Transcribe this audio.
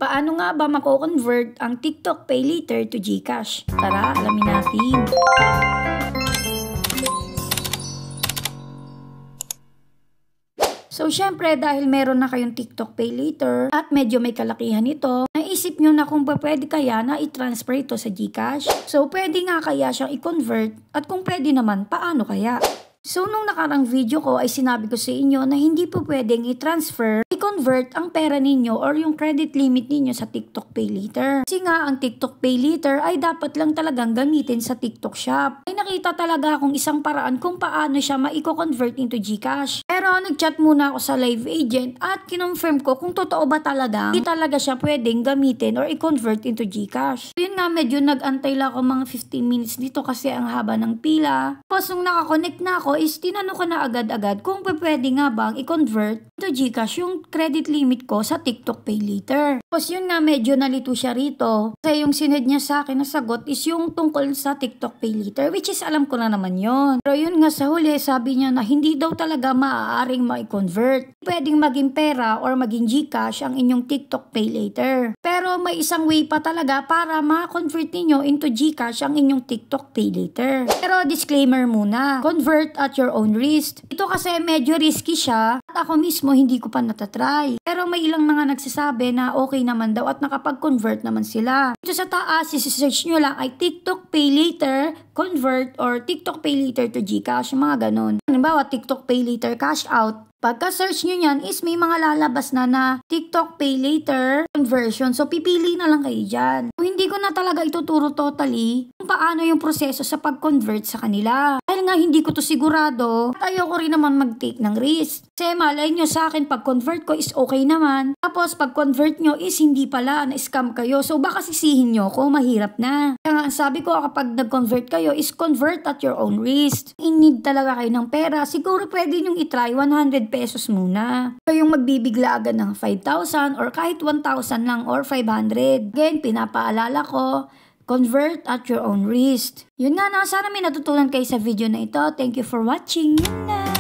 Paano nga ba mako-convert ang TikTok Pay Later to GCash? Tara, alamin natin. So, syempre, dahil meron na kayong TikTok Pay Later at medyo may kalakihan ito, naisip nyo na kung pwede kaya na i-transfer ito sa GCash. So, pwede nga kaya siyang i-convert at kung pwede naman, paano kaya? So, nung nakarang video ko ay sinabi ko sa inyo na hindi po pwedeng i-transfer, i-convert ang pera ninyo or yung credit limit ninyo sa TikTok Pay Later. Kasi nga, ang TikTok Pay Later ay dapat lang talagang gamitin sa TikTok Shop. Ay nakita talaga akong isang paraan kung paano siya ma-convert into GCash. Pero nag-chat muna ako sa live agent at kinonfirm ko kung totoo ba talaga hindi talaga siya pwedeng gamitin or i-convert into GCash. So, yun nga, medyo nag-antay lang ako mga 15 minutes dito kasi ang haba ng pila. Tapos nung nakakonect na ako, is tinanong ko na agad-agad kung pwede nga bang i-convert to GCash yung credit limit ko sa TikTok Pay Later. Tapos yun nga, medyo nalito siya rito. Kasi yung sined niya sa akin na sagot is yung tungkol sa TikTok Pay Later, which is alam ko na naman yon. Pero yun nga, sa huli, sabi niya na hindi daw talaga maaaring ma-convert. Pwedeng maging pera or maging GCash ang inyong TikTok Pay Later. Pero may isang way pa talaga para ma-convert niyo into GCash ang inyong TikTok Pay Later. Pero disclaimer muna, convert at your own risk. Ito kasi medyo risky siya at ako mismo hindi ko pa natatry. Pero may ilang mga nagsasabi na okay naman daw at nakapag-convert naman sila. Ito sa taas, isi-search nyo lang ay TikTok Pay Later convert or TikTok Pay Later to GCash, mga ganon. Halimbawa, TikTok Pay Later cash out. Pagka-search nyo yan is may mga lalabas na TikTok Pay Later conversion. So, pipili na lang kayo dyan. So, hindi ko na talaga ituturo totally kung paano yung proseso sa pag-convert sa kanila. Dahil nga hindi ko to sigurado at ayoko rin naman mag-take ng risk. Kasi malay nyo sa akin pag-convert ko is okay naman. Tapos pag-convert nyo is hindi pala, na-scam kayo. So, baka sisihin nyo ko, mahirap na. Kaya nga, sabi ko kapag nag-convert kayo is convert at your own risk. In-need talaga kayo ng pera. Siguro pwede nyong itry 100 pesos muna. Kayong magbibigla agad ng 5,000 or kahit 1,000 lang or 500. Again, pinapaalala ko, convert at your own risk. Yun nga na, sana may natutunan kayo sa video na ito. Thank you for watching. Yun na.